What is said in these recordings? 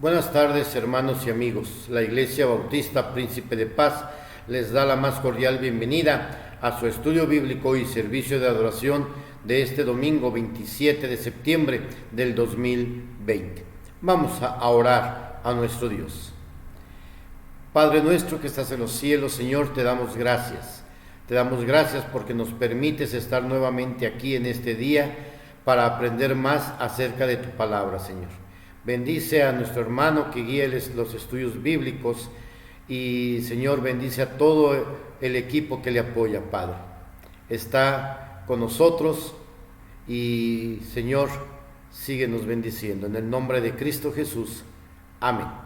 Buenas tardes, hermanos y amigos. La Iglesia Bautista Príncipe de Paz les da la más cordial bienvenida a su estudio bíblico y servicio de adoración de este domingo 27 de septiembre del 2020. Vamos a orar a nuestro Dios. Padre nuestro que estás en los cielos, Señor, te damos gracias. Te damos gracias porque nos permites estar nuevamente aquí en este día para aprender más acerca de tu palabra, Señor. Bendice a nuestro hermano que guíe los estudios bíblicos y, Señor, bendice a todo el equipo que le apoya, Padre. Está con nosotros y, Señor, síguenos bendiciendo. En el nombre de Cristo Jesús. Amén.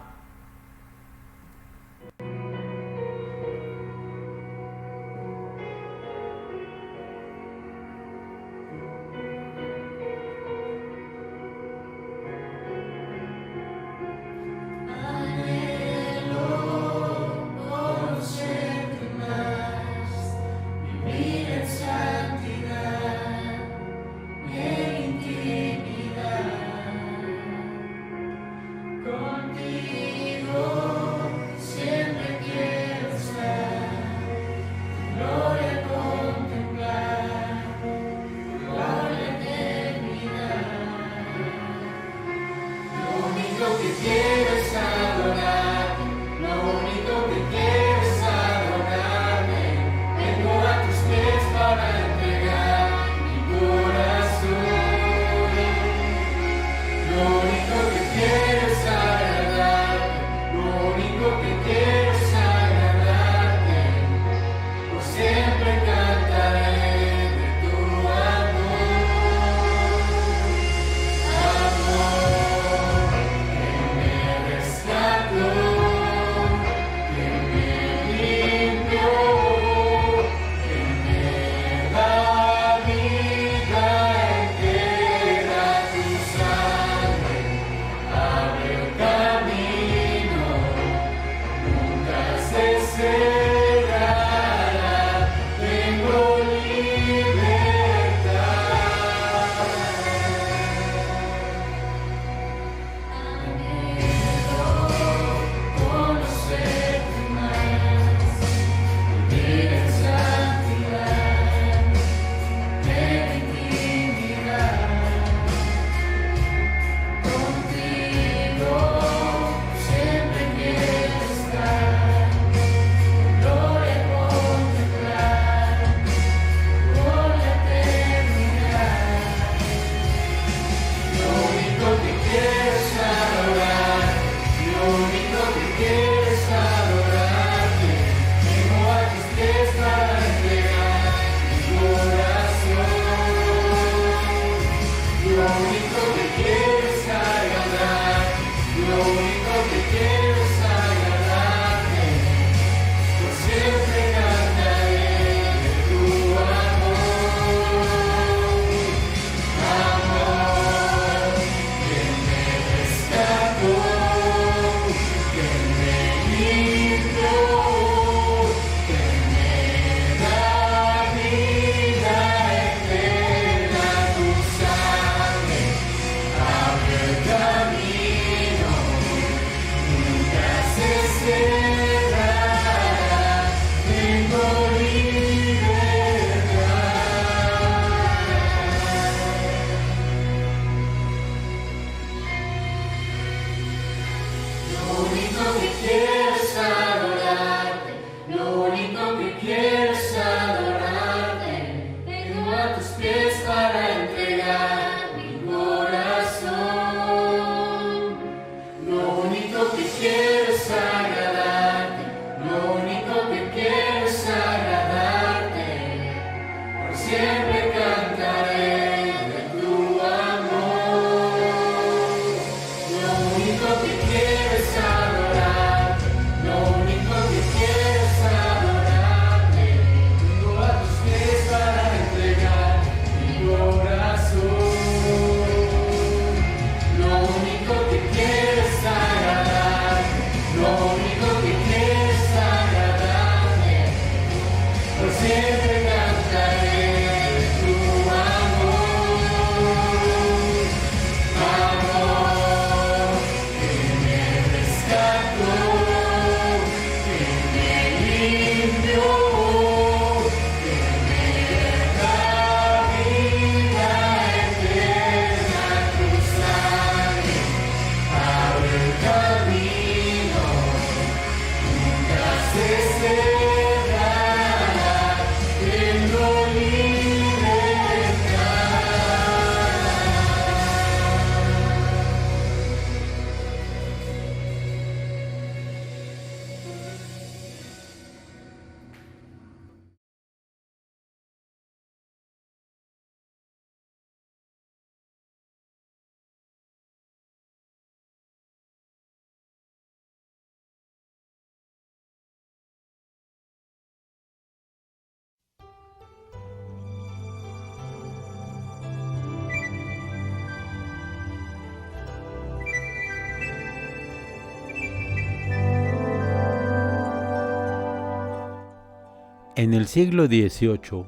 En el siglo XVIII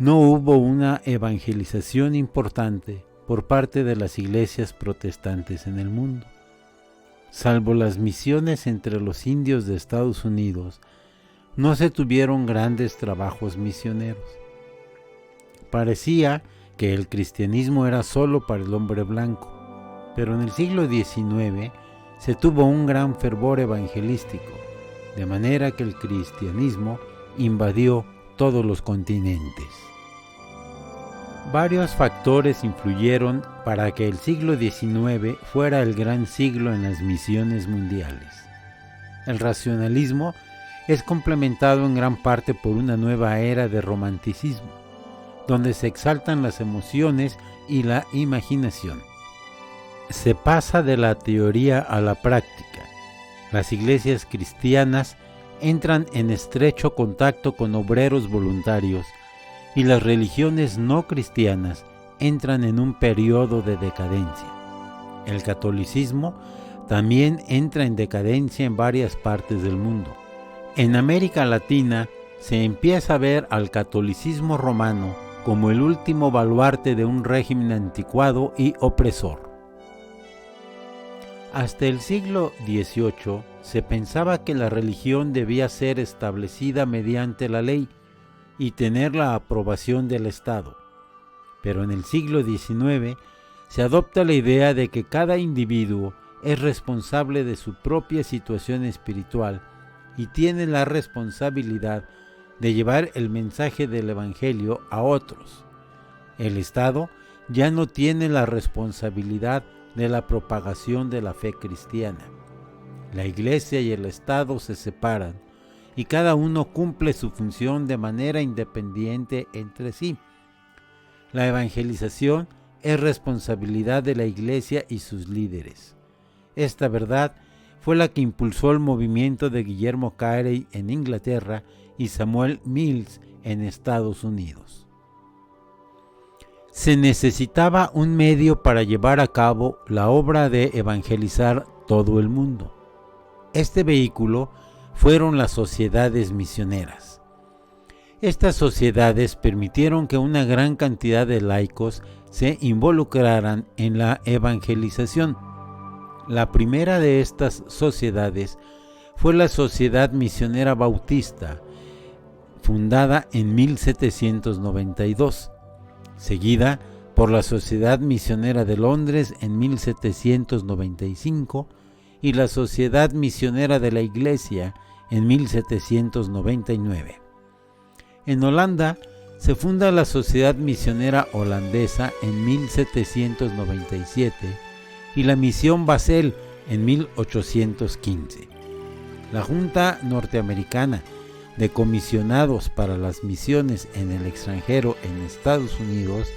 no hubo una evangelización importante por parte de las iglesias protestantes en el mundo. Salvo las misiones entre los indios de Estados Unidos, no se tuvieron grandes trabajos misioneros. Parecía que el cristianismo era solo para el hombre blanco, pero en el siglo XIX se tuvo un gran fervor evangelístico, de manera que el cristianismo invadió todos los continentes. Varios factores influyeron para que el siglo XIX fuera el gran siglo en las misiones mundiales. El racionalismo es complementado en gran parte por una nueva era de romanticismo, donde se exaltan las emociones y la imaginación. Se pasa de la teoría a la práctica. Las iglesias cristianas entran en estrecho contacto con obreros voluntarios y las religiones no cristianas entran en un periodo de decadencia. El catolicismo también entra en decadencia en varias partes del mundo. En América Latina se empieza a ver al catolicismo romano como el último baluarte de un régimen anticuado y opresor. Hasta el siglo XVIII se pensaba que la religión debía ser establecida mediante la ley y tener la aprobación del Estado. Pero en el siglo XIX se adopta la idea de que cada individuo es responsable de su propia situación espiritual y tiene la responsabilidad de llevar el mensaje del Evangelio a otros. El Estado ya no tiene la responsabilidad de la propagación de la fe cristiana. La Iglesia y el Estado se separan y cada uno cumple su función de manera independiente entre sí. La evangelización es responsabilidad de la Iglesia y sus líderes. Esta verdad fue la que impulsó el movimiento de Guillermo Carey en Inglaterra y Samuel Mills en Estados Unidos. Se necesitaba un medio para llevar a cabo la obra de evangelizar todo el mundo. Este vehículo fueron las sociedades misioneras. Estas sociedades permitieron que una gran cantidad de laicos se involucraran en la evangelización. La primera de estas sociedades fue la Sociedad Misionera Bautista, fundada en 1792, seguida por la Sociedad Misionera de Londres en 1795 y la Sociedad Misionera de la Iglesia en 1799. En Holanda se funda la Sociedad Misionera Holandesa en 1797 y la Misión Basel en 1815. La Junta Norteamericana de Comisionados para las Misiones en el extranjero en Estados Unidos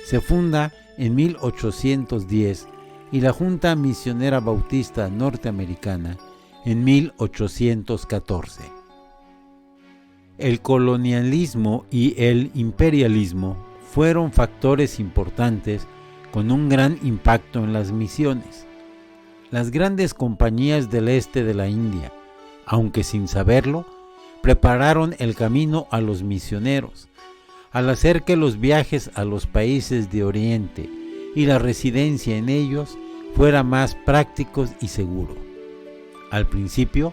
se funda en 1810 y la Junta Misionera Bautista Norteamericana en 1814. El colonialismo y el imperialismo fueron factores importantes con un gran impacto en las misiones. Las grandes compañías del este de la India, aunque sin saberlo, prepararon el camino a los misioneros, al hacer que los viajes a los países de Oriente y la residencia en ellos fuera más prácticos y seguro. Al principio,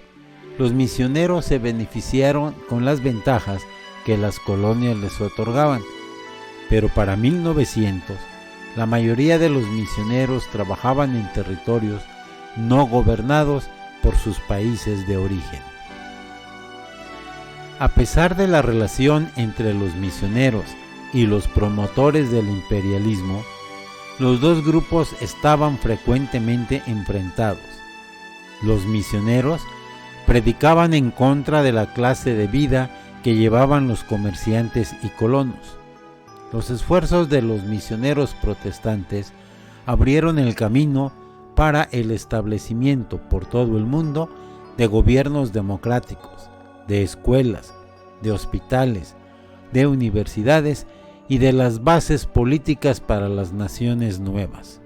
los misioneros se beneficiaron con las ventajas que las colonias les otorgaban, pero para 1900, la mayoría de los misioneros trabajaban en territorios no gobernados por sus países de origen. A pesar de la relación entre los misioneros y los promotores del imperialismo, los dos grupos estaban frecuentemente enfrentados. Los misioneros predicaban en contra de la clase de vida que llevaban los comerciantes y colonos. Los esfuerzos de los misioneros protestantes abrieron el camino para el establecimiento por todo el mundo de gobiernos democráticos, de escuelas, de hospitales, de universidades y de las bases políticas para las naciones nuevas.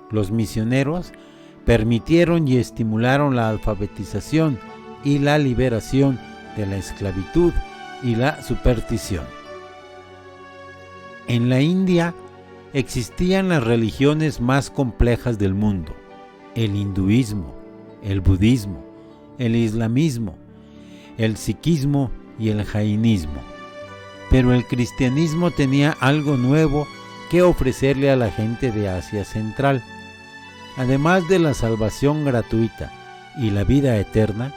Los misioneros permitieron y estimularon la alfabetización y la liberación de la esclavitud y la superstición. En la India existían las religiones más complejas del mundo: el hinduismo, el budismo, el islamismo, el sikhismo y el jainismo. Pero el cristianismo tenía algo nuevo que ofrecerle a la gente de Asia Central. Además de la salvación gratuita y la vida eterna,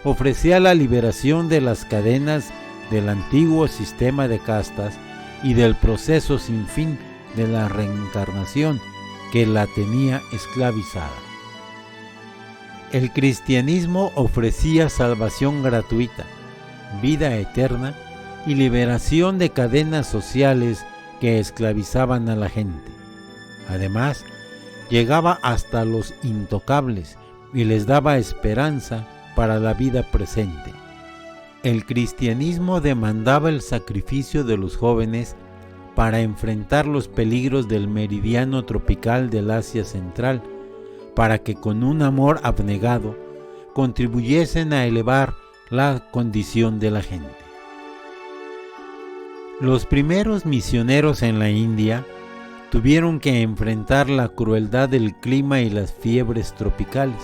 ofrecía la liberación de las cadenas del antiguo sistema de castas y del proceso sin fin de la reencarnación que la tenía esclavizada. El cristianismo ofrecía salvación gratuita, vida eterna y liberación de cadenas sociales que esclavizaban a la gente. Además, llegaba hasta los intocables y les daba esperanza para la vida presente. El cristianismo demandaba el sacrificio de los jóvenes para enfrentar los peligros del meridiano tropical del Asia Central, para que con un amor abnegado contribuyesen a elevar la condición de la gente. Los primeros misioneros en la India tuvieron que enfrentar la crueldad del clima y las fiebres tropicales.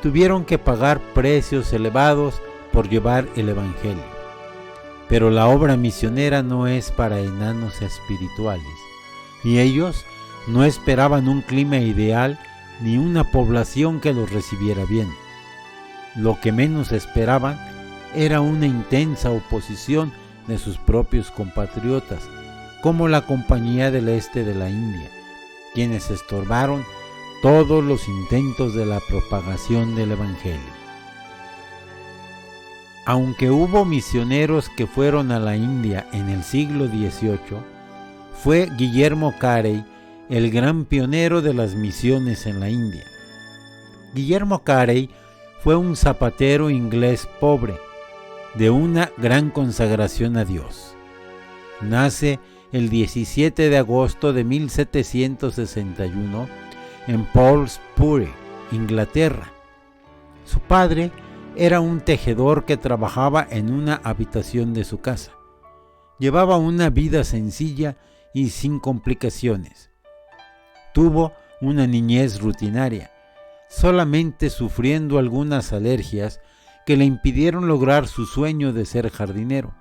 Tuvieron que pagar precios elevados por llevar el Evangelio. Pero la obra misionera no es para enanos espirituales, y ellos no esperaban un clima ideal ni una población que los recibiera bien. Lo que menos esperaban era una intensa oposición de sus propios compatriotas, como la Compañía del Este de la India, quienes estorbaron todos los intentos de la propagación del Evangelio. Aunque hubo misioneros que fueron a la India en el siglo XVIII, fue Guillermo Carey el gran pionero de las misiones en la India. Guillermo Carey fue un zapatero inglés pobre, de una gran consagración a Dios. Nace el 17 de agosto de 1761 en Poulsbury, Inglaterra. Su padre era un tejedor que trabajaba en una habitación de su casa. Llevaba una vida sencilla y sin complicaciones. Tuvo una niñez rutinaria, solamente sufriendo algunas alergias que le impidieron lograr su sueño de ser jardinero.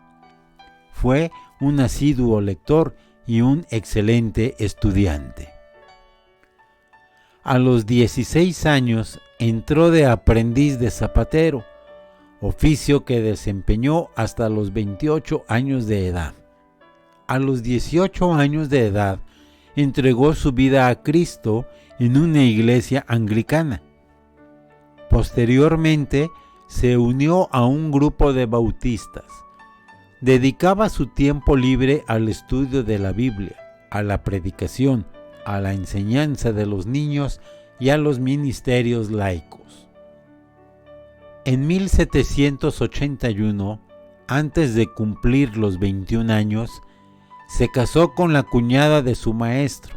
Fue un asiduo lector y un excelente estudiante. A los 16 años entró de aprendiz de zapatero, oficio que desempeñó hasta los 28 años de edad. A los 18 años de edad entregó su vida a Cristo en una iglesia anglicana. Posteriormente se unió a un grupo de bautistas. Dedicaba su tiempo libre al estudio de la Biblia, a la predicación, a la enseñanza de los niños y a los ministerios laicos. En 1781, antes de cumplir los 21 años, se casó con la cuñada de su maestro,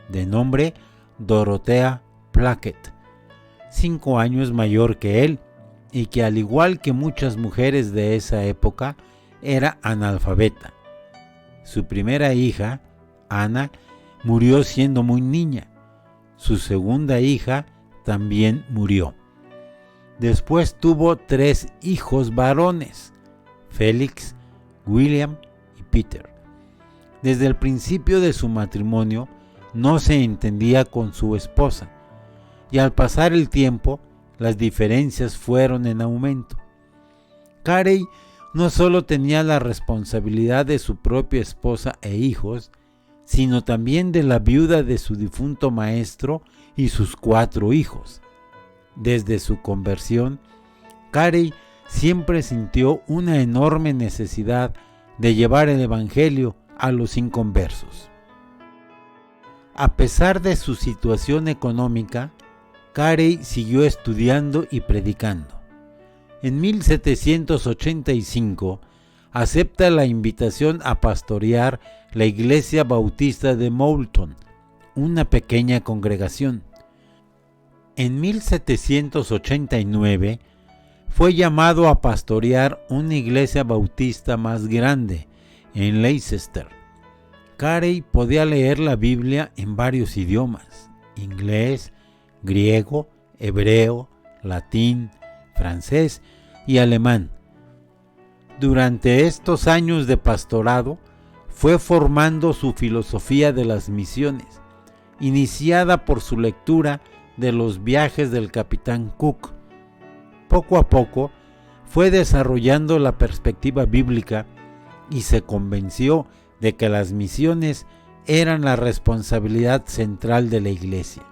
de nombre Dorothea Plackett, 5 años mayor que él, y que al igual que muchas mujeres de esa época, era analfabeta. Su primera hija, Ana, murió siendo muy niña. Su segunda hija también murió. Después tuvo 3 hijos varones, Félix, William y Peter. Desde el principio de su matrimonio no se entendía con su esposa, y al pasar el tiempo las diferencias fueron en aumento. Carey no solo tenía la responsabilidad de su propia esposa e hijos, sino también de la viuda de su difunto maestro y sus 4 hijos. Desde su conversión, Carey siempre sintió una enorme necesidad de llevar el Evangelio a los inconversos. A pesar de su situación económica, Carey siguió estudiando y predicando. En 1785 acepta la invitación a pastorear la Iglesia Bautista de Moulton, una pequeña congregación. En 1789 fue llamado a pastorear una iglesia bautista más grande en Leicester. Carey podía leer la Biblia en varios idiomas: inglés, griego, hebreo, latín, francés y alemán. Durante estos años de pastorado, fue formando su filosofía de las misiones, iniciada por su lectura de los viajes del capitán Cook. Poco a poco, fue desarrollando la perspectiva bíblica y se convenció de que las misiones eran la responsabilidad central de la iglesia.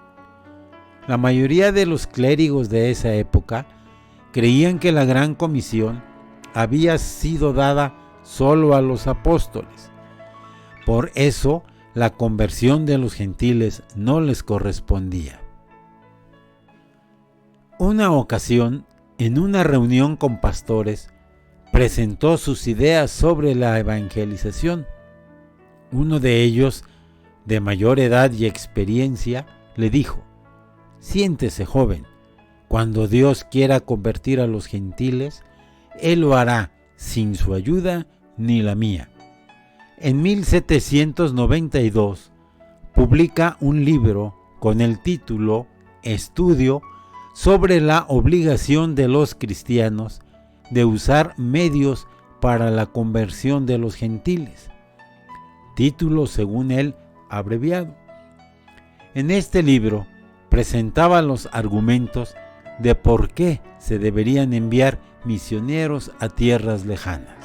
La mayoría de los clérigos de esa época creían que la Gran Comisión había sido dada solo a los apóstoles. Por eso, la conversión de los gentiles no les correspondía. Una ocasión, en una reunión con pastores, presentó sus ideas sobre la evangelización. Uno de ellos, de mayor edad y experiencia, le dijo: «Siéntese, joven. Cuando Dios quiera convertir a los gentiles, Él lo hará sin su ayuda ni la mía». En 1792 publica un libro con el título Estudio sobre la obligación de los cristianos de usar medios para la conversión de los gentiles, título según él abreviado. En este libro presentaba los argumentos de por qué se deberían enviar misioneros a tierras lejanas.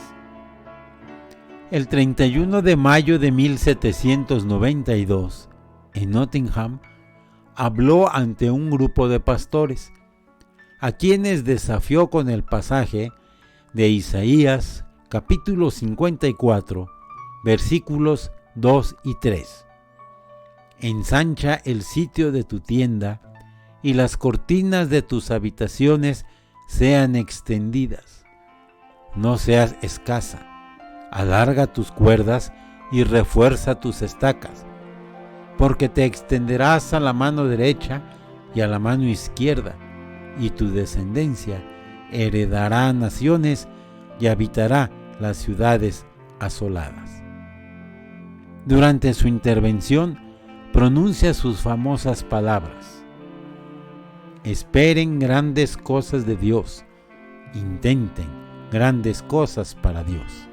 El 31 de mayo de 1792, en Nottingham, habló ante un grupo de pastores, a quienes desafió con el pasaje de Isaías, capítulo 54, versículos 2 y 3. «Ensancha el sitio de tu tienda, y las cortinas de tus habitaciones sean extendidas. No seas escasa. Alarga tus cuerdas y refuerza tus estacas, porque te extenderás a la mano derecha y a la mano izquierda, y tu descendencia heredará naciones y habitará las ciudades asoladas». Durante su intervención, pronuncia sus famosas palabras: «Esperen grandes cosas de Dios, intenten grandes cosas para Dios».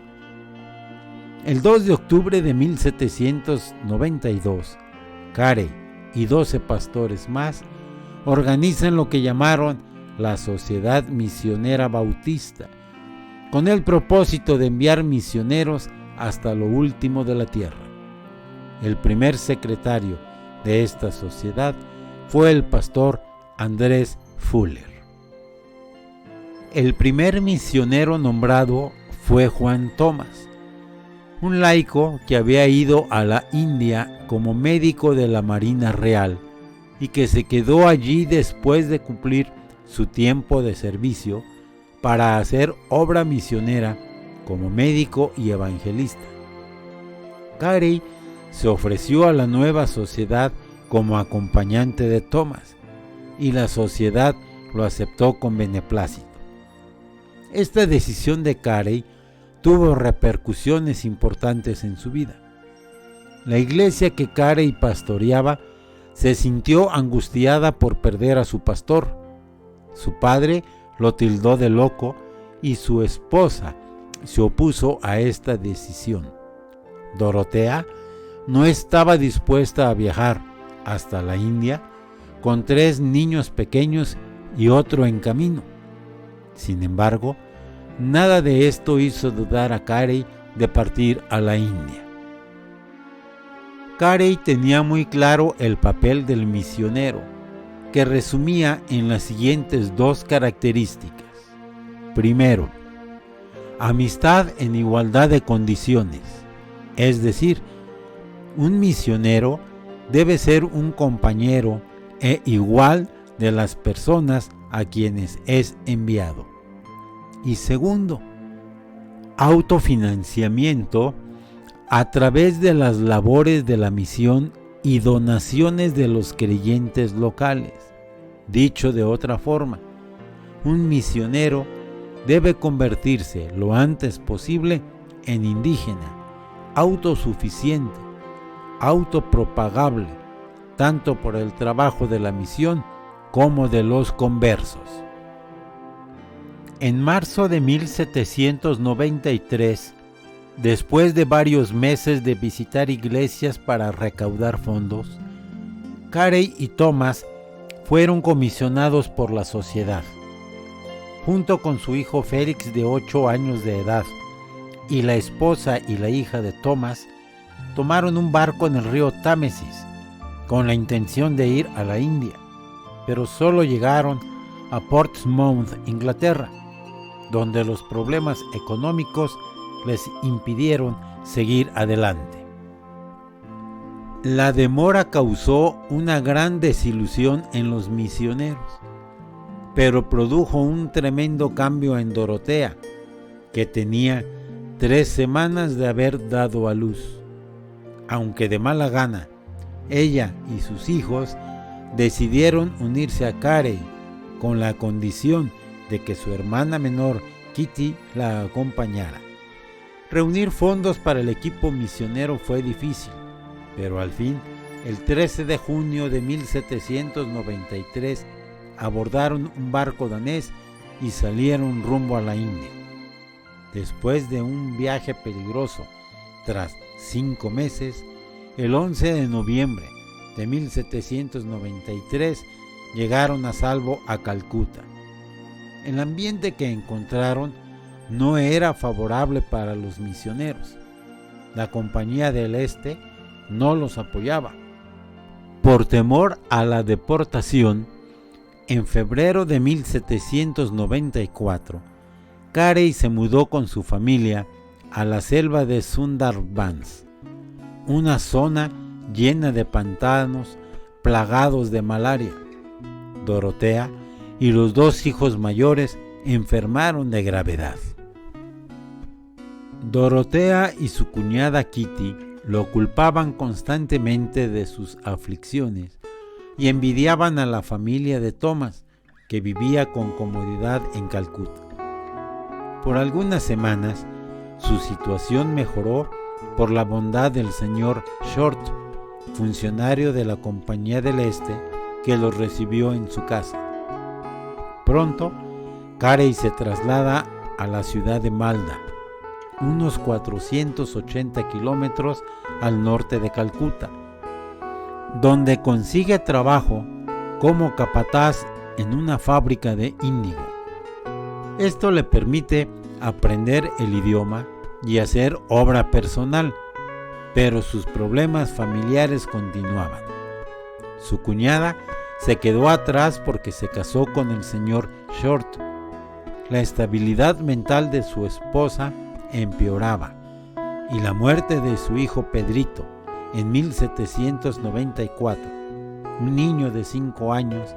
El 2 de octubre de 1792, Carey y 12 pastores más organizan lo que llamaron la Sociedad Misionera Bautista, con el propósito de enviar misioneros hasta lo último de la tierra. El primer secretario de esta sociedad fue el pastor Andrés Fuller. El primer misionero nombrado fue Juan Thomas, un laico que había ido a la India como médico de la Marina Real y que se quedó allí después de cumplir su tiempo de servicio para hacer obra misionera como médico y evangelista. Carey se ofreció a la nueva sociedad como acompañante de Thomas, y la sociedad lo aceptó con beneplácito. Esta decisión de Carey tuvo repercusiones importantes en su vida. La iglesia que Carey pastoreaba se sintió angustiada por perder a su pastor. Su padre lo tildó de loco y su esposa se opuso a esta decisión. Dorotea no estaba dispuesta a viajar hasta la India con 3 niños pequeños y otro en camino. Sin embargo, nada de esto hizo dudar a Carey de partir a la India. Carey tenía muy claro el papel del misionero, que resumía en las siguientes 2 características. Primero, amistad en igualdad de condiciones, es decir, un misionero debe ser un compañero e igual de las personas a quienes es enviado. Y segundo, autofinanciamiento a través de las labores de la misión y donaciones de los creyentes locales. Dicho de otra forma, un misionero debe convertirse lo antes posible en indígena, autosuficiente, autopropagable, tanto por el trabajo de la misión como de los conversos. En marzo de 1793, después de varios meses de visitar iglesias para recaudar fondos, Carey y Thomas fueron comisionados por la sociedad. Junto con su hijo Félix de 8 años de edad y la esposa y la hija de Thomas, tomaron un barco en el río Támesis con la intención de ir a la India, pero solo llegaron a Portsmouth, Inglaterra, donde los problemas económicos les impidieron seguir adelante. La demora causó una gran desilusión en los misioneros, pero produjo un tremendo cambio en Dorotea, que tenía 3 semanas de haber dado a luz. Aunque de mala gana, ella y sus hijos decidieron unirse a Carey con la condición de que su hermana menor, Kitty, la acompañara. Reunir fondos para el equipo misionero fue difícil, pero al fin, el 13 de junio de 1793, abordaron un barco danés y salieron rumbo a la India. Después de un viaje peligroso, tras 5 meses, el 11 de noviembre de 1793 llegaron a salvo a Calcuta. El ambiente que encontraron no era favorable para los misioneros. La Compañía del Este no los apoyaba. Por temor a la deportación, en febrero de 1794, Carey se mudó con su familia a la selva de Sundarbans, una zona llena de pantanos plagados de malaria. Dorotea y los 2 hijos mayores enfermaron de gravedad. Dorotea y su cuñada Kitty lo culpaban constantemente de sus aflicciones y envidiaban a la familia de Thomas, que vivía con comodidad en Calcuta. Por algunas semanas, su situación mejoró por la bondad del señor Short, funcionario de la Compañía del Este, que los recibió en su casa. Pronto, Carey se traslada a la ciudad de Malda, unos 480 kilómetros al norte de Calcuta, donde consigue trabajo como capataz en una fábrica de índigo. Esto le permite aprender el idioma y hacer obra personal, pero sus problemas familiares continuaban. Su cuñada se quedó atrás porque se casó con el señor Short. La estabilidad mental de su esposa empeoraba, y la muerte de su hijo Pedrito en 1794, un niño de 5 años,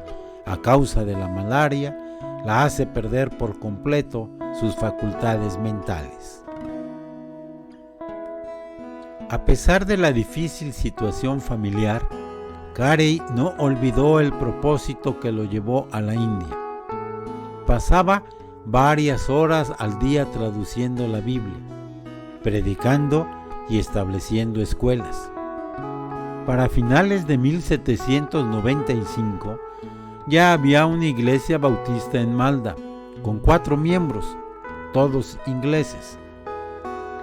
a causa de la malaria, la hace perder por completo sus facultades mentales. A pesar de la difícil situación familiar, Carey no olvidó el propósito que lo llevó a la India. Pasaba varias horas al día traduciendo la Biblia, predicando y estableciendo escuelas. Para finales de 1795 ya había una iglesia bautista en Malda, con 4 miembros, todos ingleses.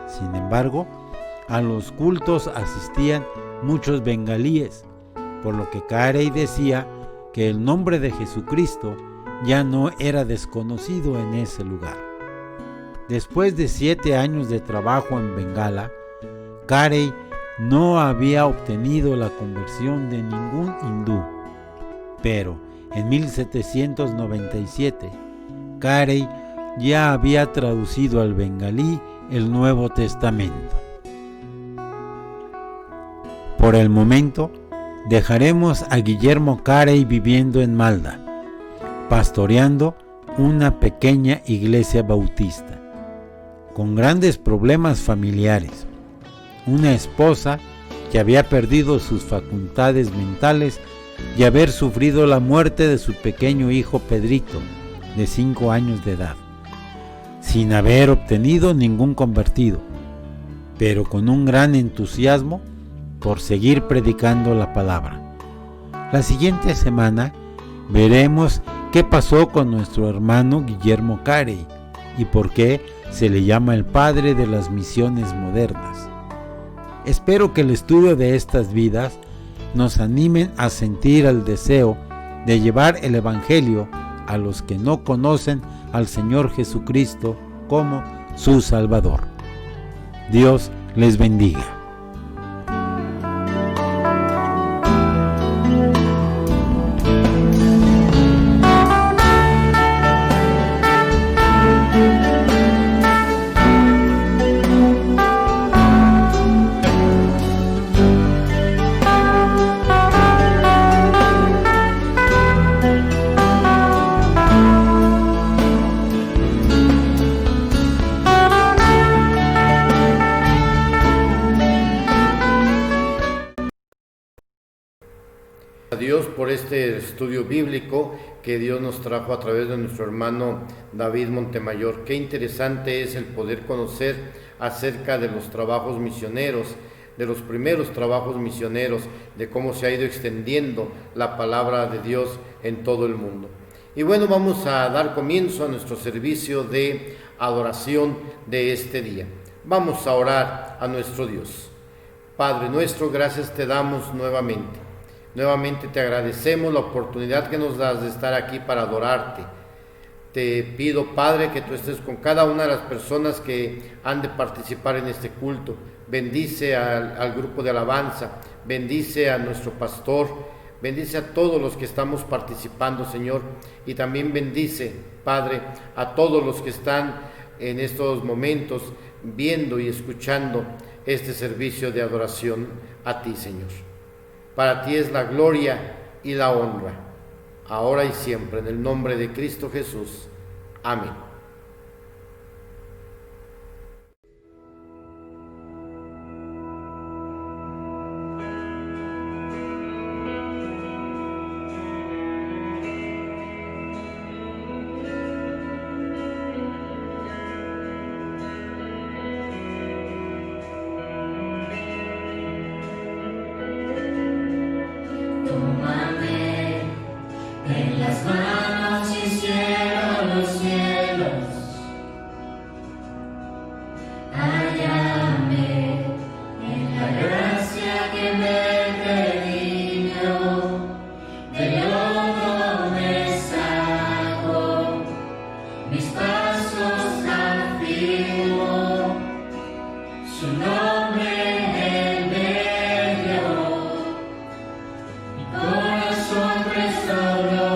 Sin embargo, a los cultos asistían muchos bengalíes, por lo que Carey decía que el nombre de Jesucristo ya no era desconocido en ese lugar. Después de 7 años de trabajo en Bengala, Carey no había obtenido la conversión de ningún hindú, pero en 1797, Carey ya había traducido al bengalí el Nuevo Testamento. Por el momento, dejaremos a Guillermo Carey viviendo en Malda, pastoreando una pequeña iglesia bautista, con grandes problemas familiares, una esposa que había perdido sus facultades mentales y haber sufrido la muerte de su pequeño hijo Pedrito, de 5 años de edad, sin haber obtenido ningún convertido, pero con un gran entusiasmo por seguir predicando la palabra. La siguiente semana veremos qué pasó con nuestro hermano Guillermo Carey y por qué se le llama el padre de las misiones modernas. Espero que el estudio de estas vidas nos animen a sentir el deseo de llevar el Evangelio a los que no conocen al Señor Jesucristo como su Salvador. Dios les bendiga. A Dios por este estudio bíblico que Dios nos trajo a través de nuestro hermano David Montemayor. Qué interesante es el poder conocer acerca de los trabajos misioneros, de los primeros trabajos misioneros, de cómo se ha ido extendiendo la palabra de Dios en todo el mundo. Y bueno, vamos a dar comienzo a nuestro servicio de adoración de este día. Vamos a orar a nuestro Dios. Padre nuestro, gracias te damos nuevamente. Nuevamente te agradecemos la oportunidad que nos das de estar aquí para adorarte. Te pido, Padre, que tú estés con cada una de las personas que han de participar en este culto. Bendice al grupo de alabanza, bendice a nuestro pastor, bendice a todos los que estamos participando, Señor, y también bendice, Padre, a todos los que están en estos momentos viendo y escuchando este servicio de adoración a ti, Señor. Para ti es la gloria y la honra, ahora y siempre, en el nombre de Cristo Jesús. Amén. En las manos hicieron los cielos, hállame en la gracia que me redimió, de lodo me sacó, mis pasos afirmó, su nombre él me dio, mi corazón restauró.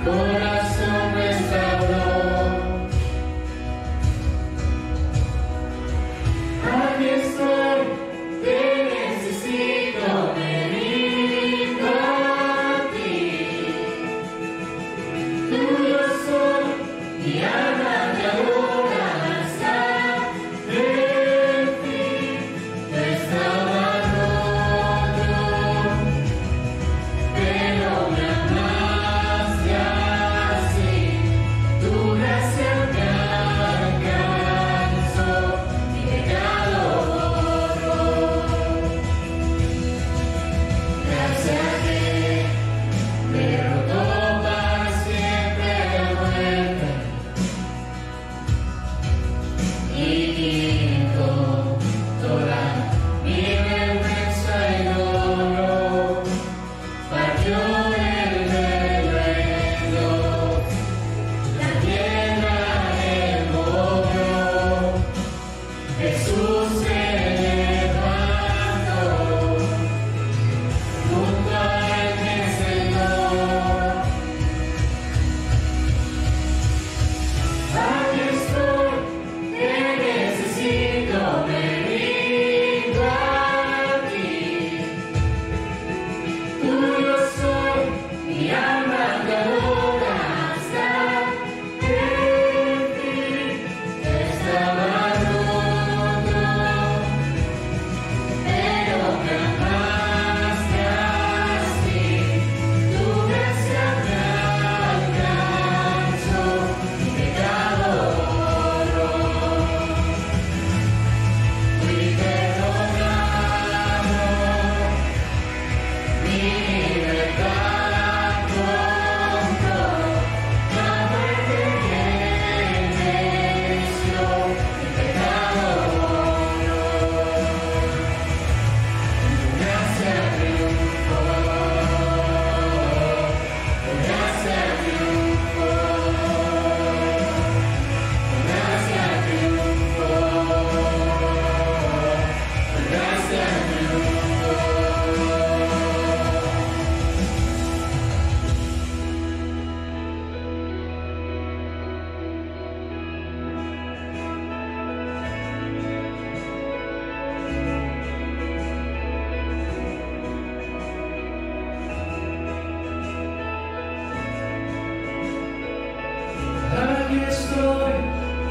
Go.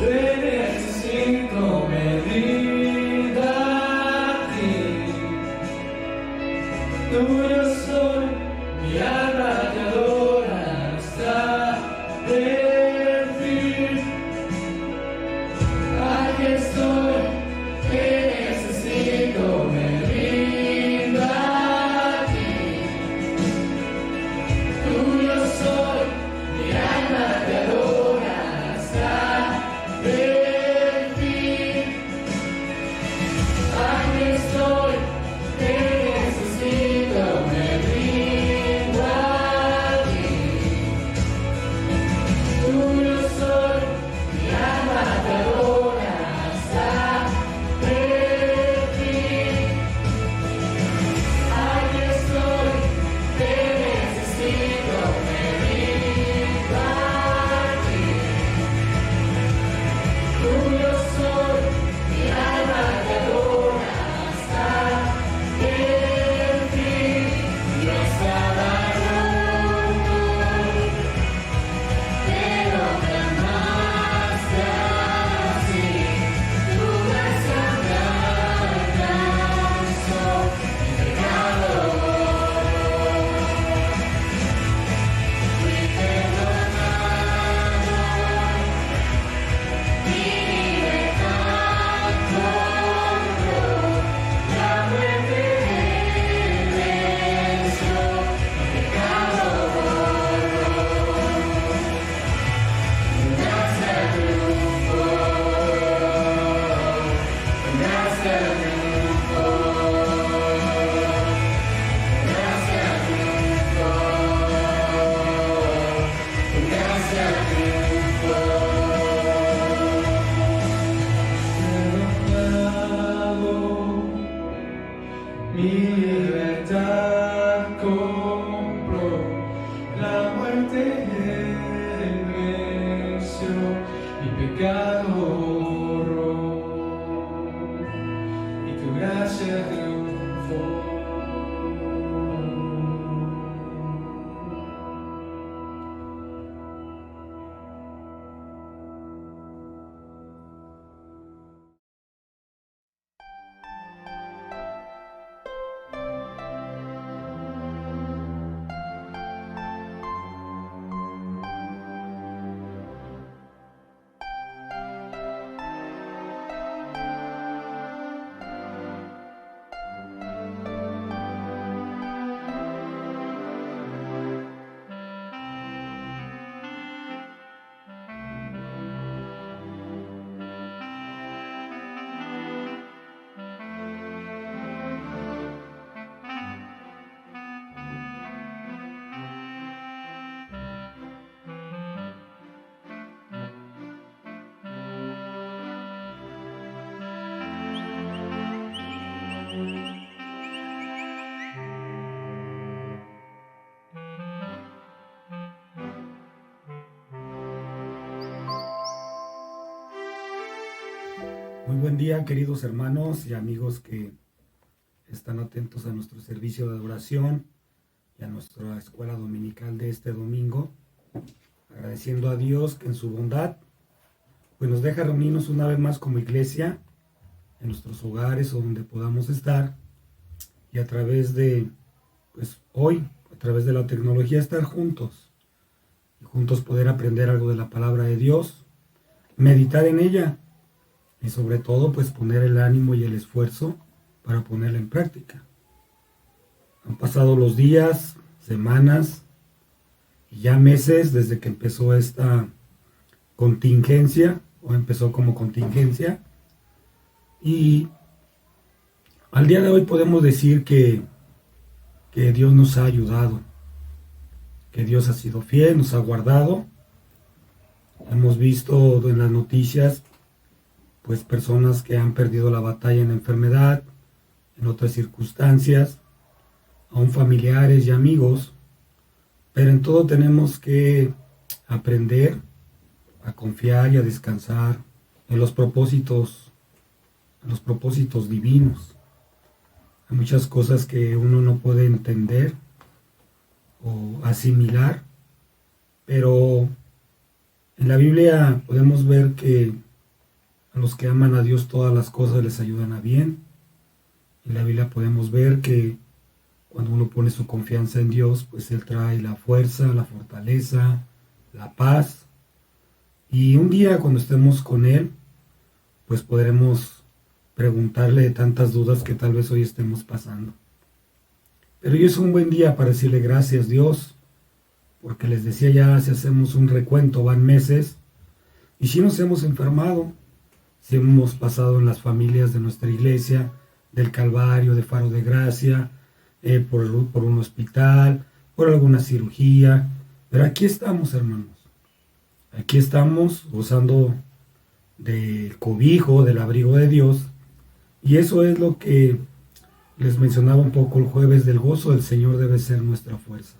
te necesito, me rindo a ti. Tuyo soy, mi alma te adora hasta el fin. Aquí estoy, te necesito, me rindo a ti. Tuyo soy, mi alma te adora hasta el fin. Aquí estoy, te necesito, me rindo a ti. Tuyo soy, mi alma te adora hasta el fin. Aquí estoy, te necesito, me rindo a ti. Tuyo soy, mi alma te adora hasta el fin. Yo estaba roto, pero me amaste así. Tu gracia me alcanzó, mi pecado fui perdonado, mi libertad compró, la muerte venció, mi pecado borró. Gracia triunfó, gracia triunfó, gracia triunfó, gracia triunfó. Perdonado, mi libertad compró, la muerte venció, mi pecado borró, y tu gracia triunfó. Muy buen día, queridos hermanos y amigos que están atentos a nuestro servicio de adoración y a nuestra escuela dominical de este domingo. Agradeciendo a Dios que en su bondad pues nos deja reunirnos una vez más como iglesia en nuestros hogares o donde podamos estar, y a través de, pues hoy, a través de la tecnología, estar juntos y juntos poder aprender algo de la palabra de Dios, meditar en ella y sobre todo pues poner el ánimo y el esfuerzo para ponerla en práctica. Han pasado los días, semanas y ya meses desde que empezó esta contingencia, o empezó como contingencia, y al día de hoy podemos decir que Dios nos ha ayudado, que Dios ha sido fiel, nos ha guardado. Hemos visto en las noticias pues personas que han perdido la batalla en la enfermedad, en otras circunstancias, aún familiares y amigos, pero en todo tenemos que aprender a confiar y a descansar en los propósitos divinos. Hay muchas cosas que uno no puede entender o asimilar, pero en la Biblia podemos ver que A los que aman a Dios todas las cosas les ayudan a bien. En la Biblia podemos ver que cuando uno pone su confianza en Dios, pues Él trae la fuerza, la fortaleza, la paz. Y un día cuando estemos con Él, pues podremos preguntarle de tantas dudas que tal vez hoy estemos pasando. Pero hoy es un buen día para decirle gracias, Dios, porque les decía ya, si hacemos un recuento, van meses, y si nos hemos enfermado, si hemos pasado en las familias de nuestra iglesia, del Calvario, de Faro de Gracia, por un hospital, por alguna cirugía, pero aquí estamos, hermanos. Aquí estamos gozando del cobijo, del abrigo de Dios, y eso es lo que les mencionaba un poco el jueves, del gozo del Señor debe ser nuestra fuerza.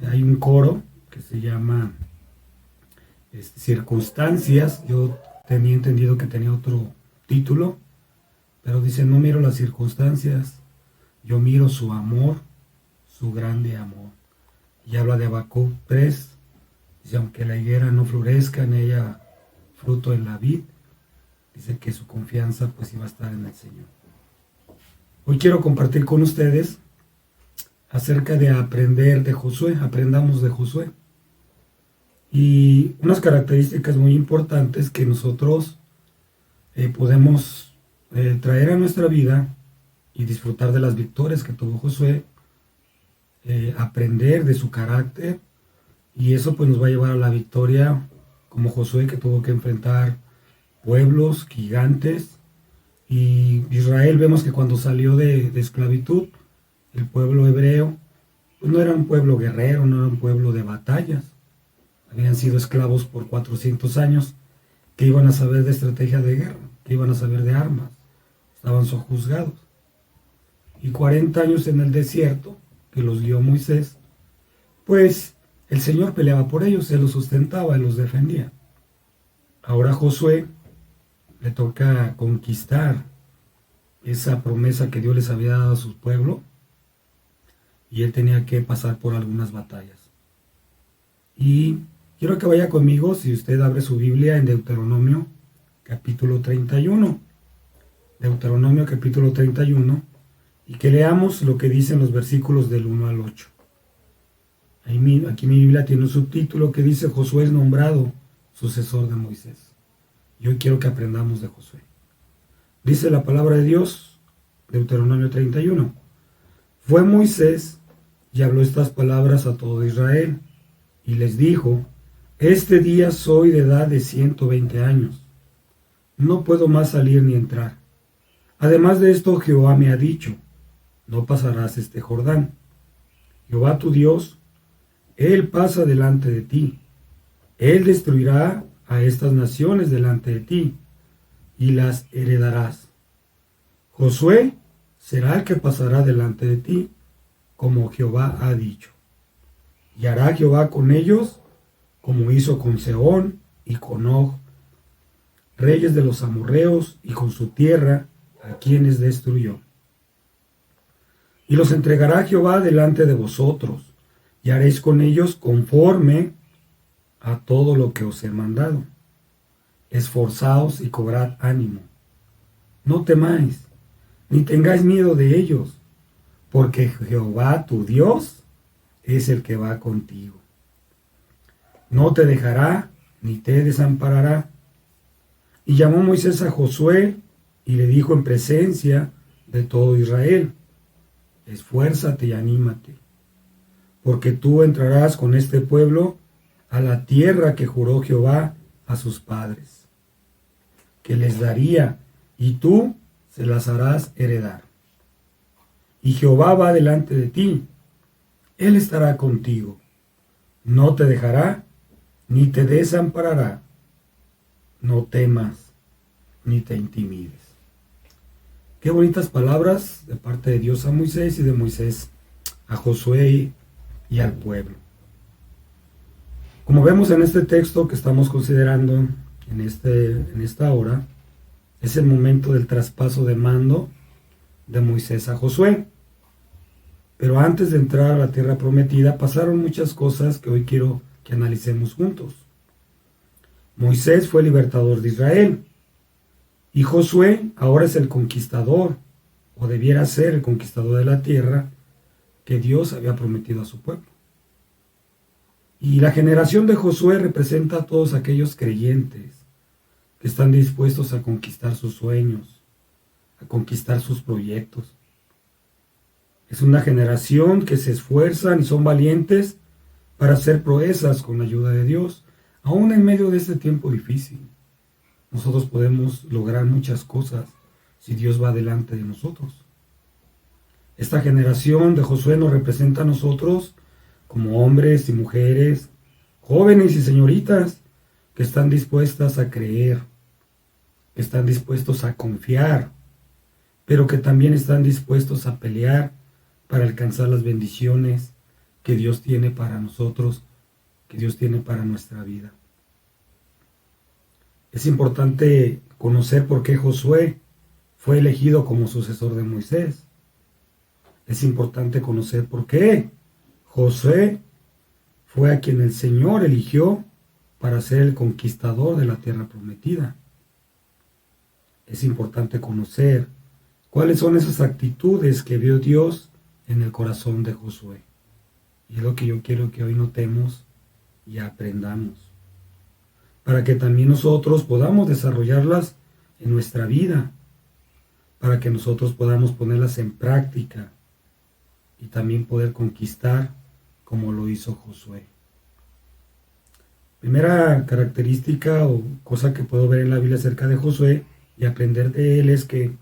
Hay un coro que se llama Circunstancias. Yo tenía entendido que tenía otro título, pero dice: no miro las circunstancias, yo miro su amor, su grande amor. Y habla de Habacuc 3, dice: aunque la higuera no florezca, en ella fruto en la vid, dice que su confianza pues iba a estar en el Señor. Hoy quiero compartir con ustedes acerca de aprender de Josué. Aprendamos de Josué. Y unas características muy importantes que nosotros podemos traer a nuestra vida y disfrutar de las victorias que tuvo Josué, aprender de su carácter, y eso pues nos va a llevar a la victoria, como Josué, que tuvo que enfrentar pueblos gigantes. Y Israel, vemos que cuando salió de esclavitud, el pueblo hebreo pues no era un pueblo guerrero, no era un pueblo de batallas. Habían sido esclavos por 400 años, que iban a saber de estrategia de guerra, que iban a saber de armas, estaban sojuzgados. Y 40 años en el desierto, que los guió Moisés, pues el Señor peleaba por ellos, Él los sustentaba, Él los defendía. Ahora a Josué le toca conquistar esa promesa que Dios les había dado a su pueblo, y él tenía que pasar por algunas batallas. Y quiero que vaya conmigo, si usted abre su Biblia, en Deuteronomio capítulo 31. Deuteronomio capítulo 31, y que leamos lo que dicen los versículos del 1 al 8. Aquí mi Biblia tiene un subtítulo que dice: Josué es nombrado sucesor de Moisés. Y hoy quiero que aprendamos de Josué. Dice la palabra de Dios, Deuteronomio 31. Fue Moisés y habló estas palabras a todo Israel, y les dijo: este día soy de edad de 120 años. No puedo más salir ni entrar. Además de esto, Jehová me ha dicho: no pasarás este Jordán. Jehová tu Dios, Él pasa delante de ti. Él destruirá a estas naciones delante de ti, y las heredarás. Josué será el que pasará delante de ti, como Jehová ha dicho. Y hará Jehová con ellos como hizo con Sehón y con Og, reyes de los amorreos, y con su tierra, a quienes destruyó. Y los entregará Jehová delante de vosotros, y haréis con ellos conforme a todo lo que os he mandado. Esforzaos y cobrad ánimo. No temáis, ni tengáis miedo de ellos, porque Jehová tu Dios es el que va contigo. No te dejará, ni te desamparará. Y llamó Moisés a Josué, y le dijo en presencia de todo Israel: esfuérzate y anímate, porque tú entrarás con este pueblo a la tierra que juró Jehová a sus padres, que les daría, y tú se las harás heredar. Y Jehová va delante de ti, Él estará contigo, no te dejará, ni te desamparará. No temas, ni te intimides. Qué bonitas palabras de parte de Dios a Moisés, y de Moisés a Josué y al pueblo. Como vemos en este texto que estamos considerando en esta hora, es el momento del traspaso de mando de Moisés a Josué. Pero antes de entrar a la tierra prometida, pasaron muchas cosas que hoy quiero que analicemos juntos. Moisés fue el libertador de Israel y Josué ahora es el conquistador, o debiera ser el conquistador de la tierra que Dios había prometido a su pueblo. Y la generación de Josué representa a todos aquellos creyentes que están dispuestos a conquistar sus sueños, a conquistar sus proyectos. Es una generación que se esfuerzan y son valientes para hacer proezas con la ayuda de Dios, aún en medio de este tiempo difícil. Nosotros podemos lograr muchas cosas si Dios va delante de nosotros. Esta generación de Josué nos representa a nosotros como hombres y mujeres, jóvenes y señoritas que están dispuestas a creer, que están dispuestos a confiar, pero que también están dispuestos a pelear para alcanzar las bendiciones que Dios tiene para nosotros, que Dios tiene para nuestra vida. Es importante conocer por qué Josué fue elegido como sucesor de Moisés. Es importante conocer por qué Josué fue a quien el Señor eligió para ser el conquistador de la tierra prometida. Es importante conocer cuáles son esas actitudes que vio Dios en el corazón de Josué. Y es lo que yo quiero que hoy notemos y aprendamos, para que también nosotros podamos desarrollarlas en nuestra vida, para que nosotros podamos ponerlas en práctica y también poder conquistar como lo hizo Josué. Primera característica o cosa que puedo ver en la Biblia acerca de Josué y aprender de él es que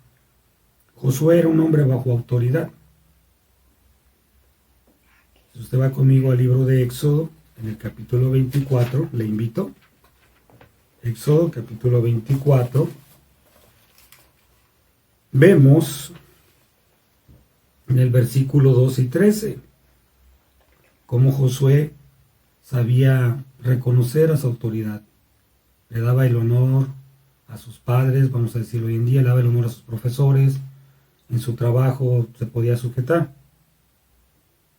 Josué era un hombre bajo autoridad. Si usted va conmigo al libro de Éxodo, en el capítulo 24, le invito. Éxodo, capítulo 24. Vemos en el versículo 12 y 13 cómo Josué sabía reconocer a su autoridad. Le daba el honor a sus padres, vamos a decirlo hoy en día, le daba el honor a sus profesores, en su trabajo se podía sujetar.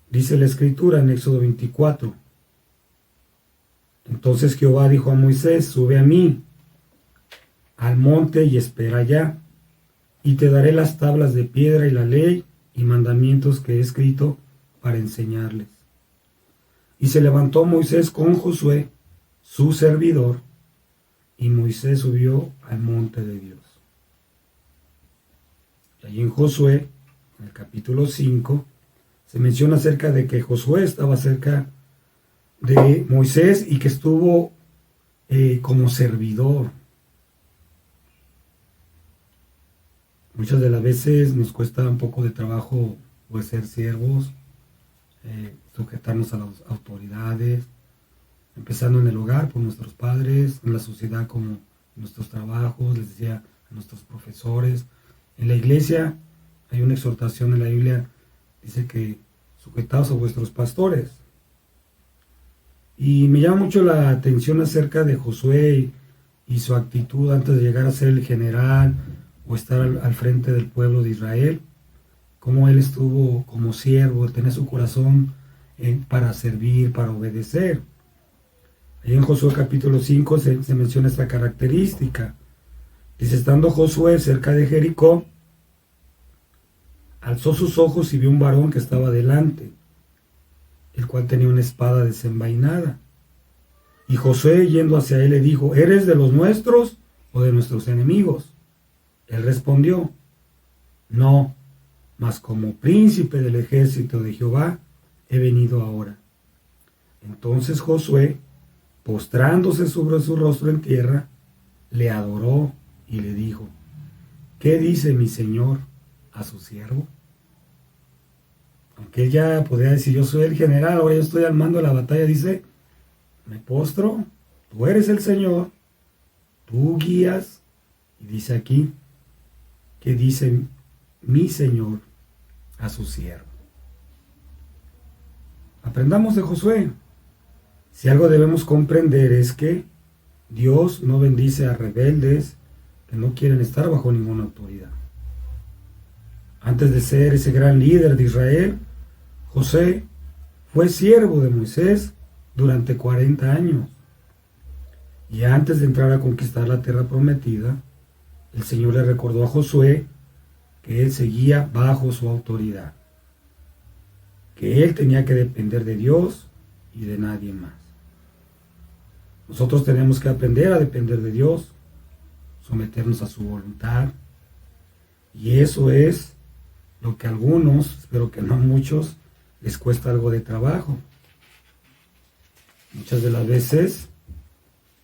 Dice la Escritura en Éxodo 24. Entonces Jehová dijo a Moisés, sube a mí al monte y espera allá, y te daré las tablas de piedra y la ley y mandamientos que he escrito para enseñarles. Y se levantó Moisés con Josué, su servidor, y Moisés subió al monte de Dios. Y allí en Josué, en el capítulo 5, se menciona acerca de que Josué estaba cerca de Moisés y que estuvo como servidor. Muchas de las veces nos cuesta un poco de trabajo pues, ser siervos, sujetarnos a las autoridades, empezando en el hogar por nuestros padres, en la sociedad como en nuestros trabajos, les decía a nuestros profesores. En la iglesia hay una exhortación en la Biblia, dice que sujetaos a vuestros pastores. Y me llama mucho la atención acerca de Josué y su actitud antes de llegar a ser el general o estar al frente del pueblo de Israel, cómo él estuvo como siervo, tenía su corazón para servir, para obedecer. Ahí en Josué capítulo 5 se menciona esta característica. Dice, estando Josué cerca de Jericó, alzó sus ojos y vio un varón que estaba delante, el cual tenía una espada desenvainada. Y Josué, yendo hacia él, le dijo, ¿eres de los nuestros o de nuestros enemigos? Él respondió, no, mas como príncipe del ejército de Jehová he venido ahora. Entonces Josué, postrándose sobre su rostro en tierra, le adoró y le dijo, ¿qué dice mi señor a su siervo? Aunque él ya podría decir, yo soy el general, ahora yo estoy al mando de la batalla, dice, me postro, tú eres el Señor, tú guías, y dice aquí, ¿qué dice mi Señor a su siervo? Aprendamos de Josué. Si algo debemos comprender es que Dios no bendice a rebeldes que no quieren estar bajo ninguna autoridad. Antes de ser ese gran líder de Israel, José fue siervo de Moisés durante 40 años. Y antes de entrar a conquistar la tierra prometida, el Señor le recordó a Josué que él seguía bajo su autoridad, que él tenía que depender de Dios y de nadie más. Nosotros tenemos que aprender a depender de Dios, someternos a su voluntad, y eso es lo que a algunos, espero que no a muchos, les cuesta algo de trabajo. Muchas de las veces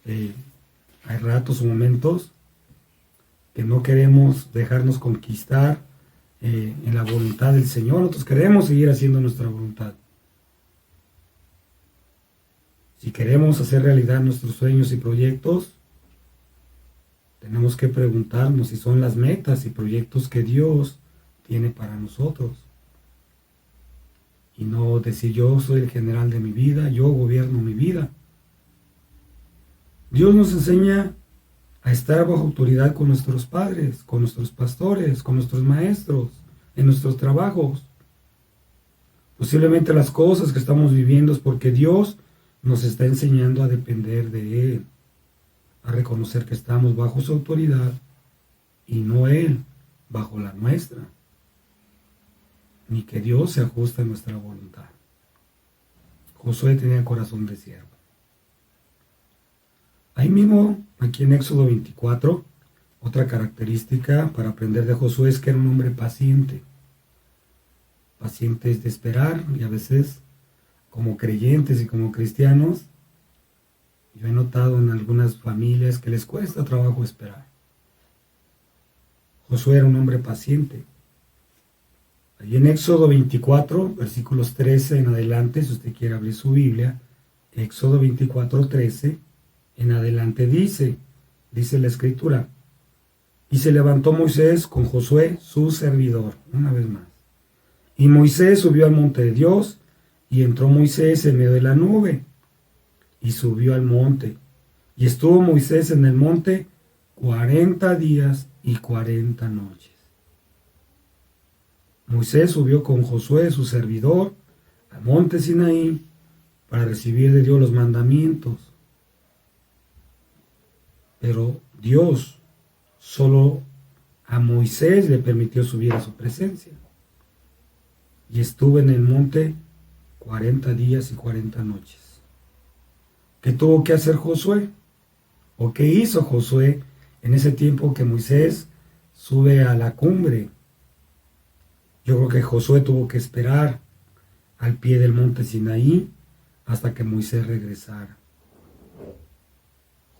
hay ratos o momentos que no queremos dejarnos conquistar en la voluntad del Señor. Nosotros queremos seguir haciendo nuestra voluntad. Si queremos hacer realidad nuestros sueños y proyectos, tenemos que preguntarnos si son las metas y proyectos que Dios tiene para nosotros. Y no decir yo soy el general de mi vida, yo gobierno mi vida. Dios nos enseña a estar bajo autoridad con nuestros padres, con nuestros pastores, con nuestros maestros, en nuestros trabajos. Posiblemente las cosas que estamos viviendo es porque Dios nos está enseñando a depender de Él, a reconocer que estamos bajo su autoridad y no Él bajo la nuestra, ni que Dios se ajuste a nuestra voluntad. Josué tenía corazón de siervo. Ahí mismo, aquí en Éxodo 24, otra característica para aprender de Josué es que era un hombre paciente. Pacientes de esperar, y a veces como creyentes y como cristianos, yo he notado en algunas familias que les cuesta trabajo esperar. Josué era un hombre paciente. Ahí en Éxodo 24, versículos 13 en adelante, si usted quiere abrir su Biblia, Éxodo 24, 13, en adelante dice la Escritura, y se levantó Moisés con Josué, su servidor, una vez más. Y Moisés subió al monte de Dios, y entró Moisés en medio de la nube, y subió al monte. Y estuvo Moisés en el monte 40 días y 40 noches. Moisés subió con Josué, su servidor, al monte Sinaí, para recibir de Dios los mandamientos. Pero Dios solo a Moisés le permitió subir a su presencia. Y estuvo en el monte 40 días y 40 noches. ¿Qué tuvo que hacer Josué? ¿O qué hizo Josué en ese tiempo que Moisés sube a la cumbre? Yo creo que Josué tuvo que esperar al pie del monte Sinaí hasta que Moisés regresara.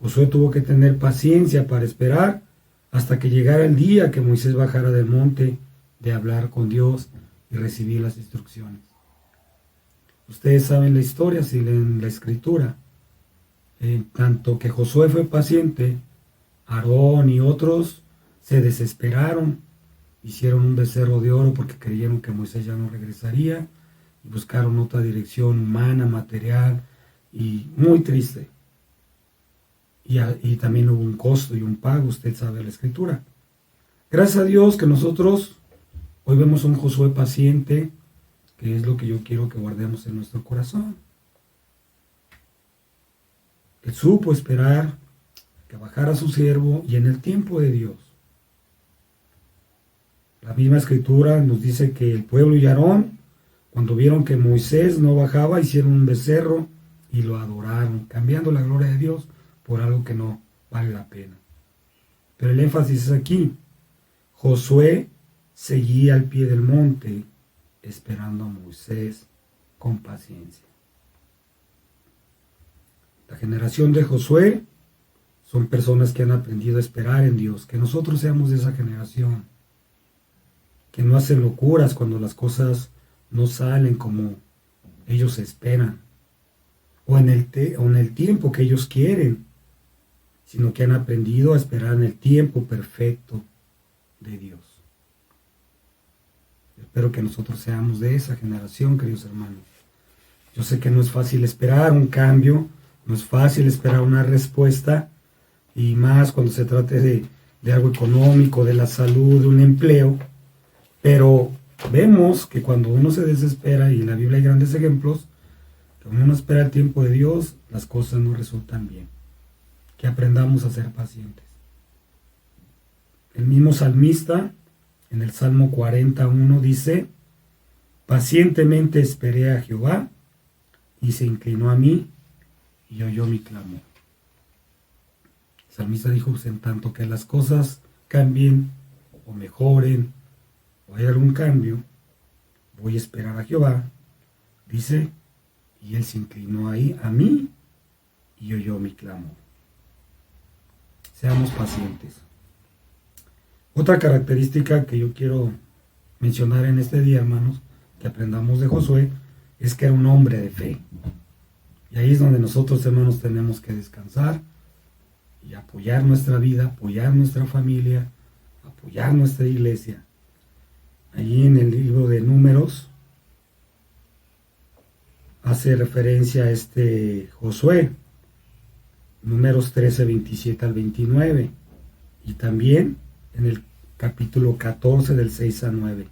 Josué tuvo que tener paciencia para esperar hasta que llegara el día que Moisés bajara del monte de hablar con Dios y recibir las instrucciones. Ustedes saben la historia si leen la Escritura. Tanto que Josué fue paciente, Aarón y otros se desesperaron, hicieron un becerro de oro porque creyeron que Moisés ya no regresaría y buscaron otra dirección humana, material y muy triste. Y también hubo un costo y un pago, usted sabe la Escritura. Gracias a Dios que nosotros hoy vemos un Josué paciente, que es lo que yo quiero que guardemos en nuestro corazón. Que supo esperar, que bajara su siervo y en el tiempo de Dios. La misma Escritura nos dice que el pueblo y Aarón, cuando vieron que Moisés no bajaba, hicieron un becerro y lo adoraron, cambiando la gloria de Dios por algo que no vale la pena. Pero el énfasis es aquí. Josué seguía al pie del monte esperando a Moisés con paciencia. La generación de Josué son personas que han aprendido a esperar en Dios. Que nosotros seamos de esa generación. Que no hacen locuras cuando las cosas no salen como ellos esperan. O en el tiempo que ellos quieren. Sino que han aprendido a esperar en el tiempo perfecto de Dios. Espero que nosotros seamos de esa generación, queridos hermanos. Yo sé que no es fácil esperar un cambio, no es fácil esperar una respuesta, y más cuando se trate de algo económico, de la salud, de un empleo, pero vemos que cuando uno se desespera, y en la Biblia hay grandes ejemplos, cuando uno espera el tiempo de Dios, las cosas no resultan bien. que aprendamos a ser pacientes. El mismo salmista, en el Salmo 41, dice: pacientemente esperé a Jehová, y se inclinó a mí, y oyó mi clamor. El salmista dijo: pues en tanto que las cosas cambien, o mejoren, o hay algún cambio, voy a esperar a Jehová, dice, y él se inclinó ahí a mí, y oyó mi clamor. Seamos pacientes. Otra característica que yo quiero mencionar en este día, hermanos, que aprendamos de Josué, es que era un hombre de fe. Y ahí es donde nosotros, hermanos, tenemos que descansar y apoyar nuestra vida, apoyar nuestra familia, apoyar nuestra iglesia. Allí en el libro de Números hace referencia a este Josué, Números 13, 27 al 29, y también en el capítulo 14 del 6 a 9.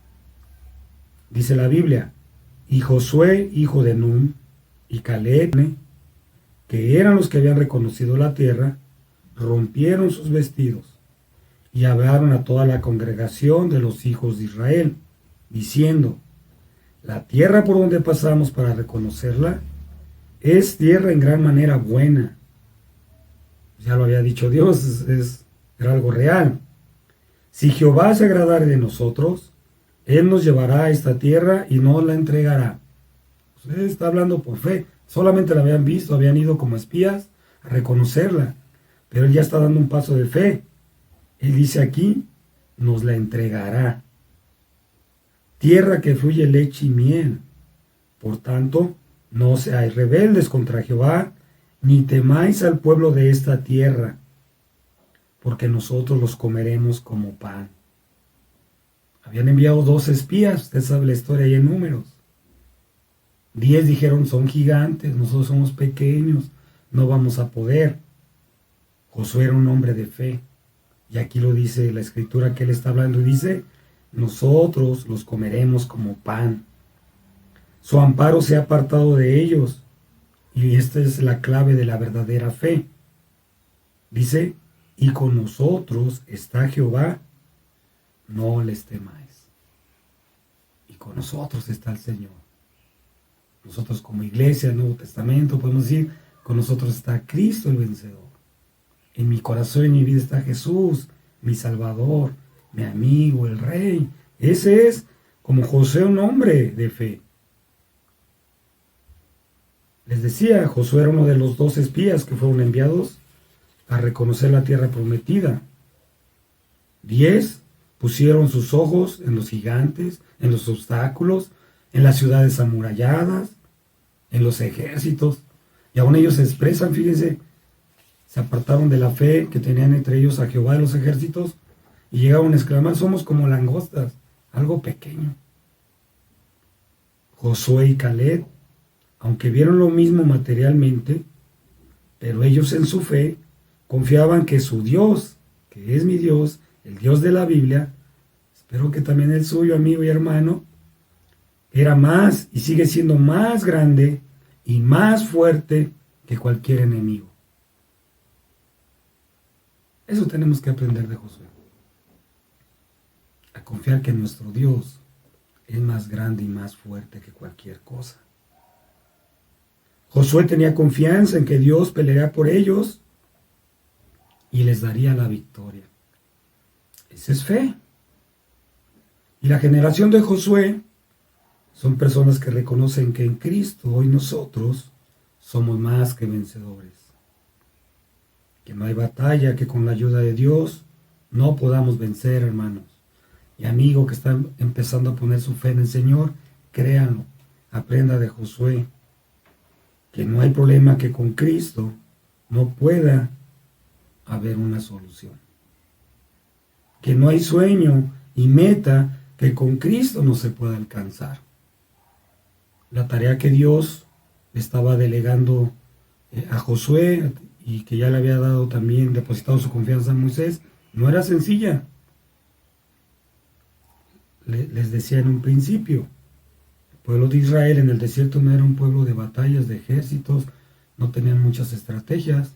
Dice la Biblia: y Josué, hijo de Nun, y Caleb, que eran los que habían reconocido la tierra, rompieron sus vestidos y hablaron a toda la congregación de los hijos de Israel, diciendo: la tierra por donde pasamos para reconocerla es tierra en gran manera buena. Ya lo había dicho Dios, era algo real. Si Jehová se agradare de nosotros, Él nos llevará a esta tierra y nos la entregará. Usted está hablando por fe. Solamente la habían visto, habían ido como espías a reconocerla. Pero Él ya está dando un paso de fe. Él dice aquí: nos la entregará. Tierra que fluye leche y miel. Por tanto, no seáis rebeldes contra Jehová, ni temáis al pueblo de esta tierra, porque nosotros los comeremos como pan. Habían enviado 2 espías, usted sabe la historia ahí en Números. 10 dijeron: son gigantes, nosotros somos pequeños, no vamos a poder. Josué era un hombre de fe, y aquí lo dice la escritura que él está hablando, y dice: nosotros los comeremos como pan. Su amparo se ha apartado de ellos, y esta es la clave de la verdadera fe. Dice: y con nosotros está Jehová, no les temáis. Y con nosotros está el Señor. Nosotros como iglesia, Nuevo Testamento, podemos decir: con nosotros está Cristo el vencedor. En mi corazón y en mi vida está Jesús, mi Salvador, mi amigo, el Rey. Ese es, como Josué, un hombre de fe. Les decía, Josué era uno de los 2 espías que fueron enviados a reconocer la tierra prometida. 10 pusieron sus ojos en los gigantes, en los obstáculos, en las ciudades amuralladas, en los ejércitos. Y aún ellos se expresan, fíjense, se apartaron de la fe que tenían entre ellos a Jehová de los ejércitos y llegaron a exclamar: somos como langostas, algo pequeño. Josué y Caleb, aunque vieron lo mismo materialmente, pero ellos en su fe confiaban que su Dios, que es mi Dios, el Dios de la Biblia, espero que también el suyo, amigo y hermano, era más y sigue siendo más grande y más fuerte que cualquier enemigo. Eso tenemos que aprender de Josué. A confiar que nuestro Dios es más grande y más fuerte que cualquier cosa. Josué tenía confianza en que Dios pelearía por ellos y les daría la victoria. Esa es fe. Y la generación de Josué son personas que reconocen que en Cristo hoy nosotros somos más que vencedores. Que no hay batalla que con la ayuda de Dios no podamos vencer, hermanos. Y amigo que está empezando a poner su fe en el Señor, créanlo, aprenda de Josué, que no hay problema que con Cristo no pueda haber una solución. Que no hay sueño y meta que con Cristo no se pueda alcanzar. La tarea que Dios estaba delegando a Josué y que ya le había dado también, depositado su confianza en Moisés, no era sencilla. Les decía en un principio, el pueblo de Israel en el desierto no era un pueblo de batallas, de ejércitos, no tenían muchas estrategias.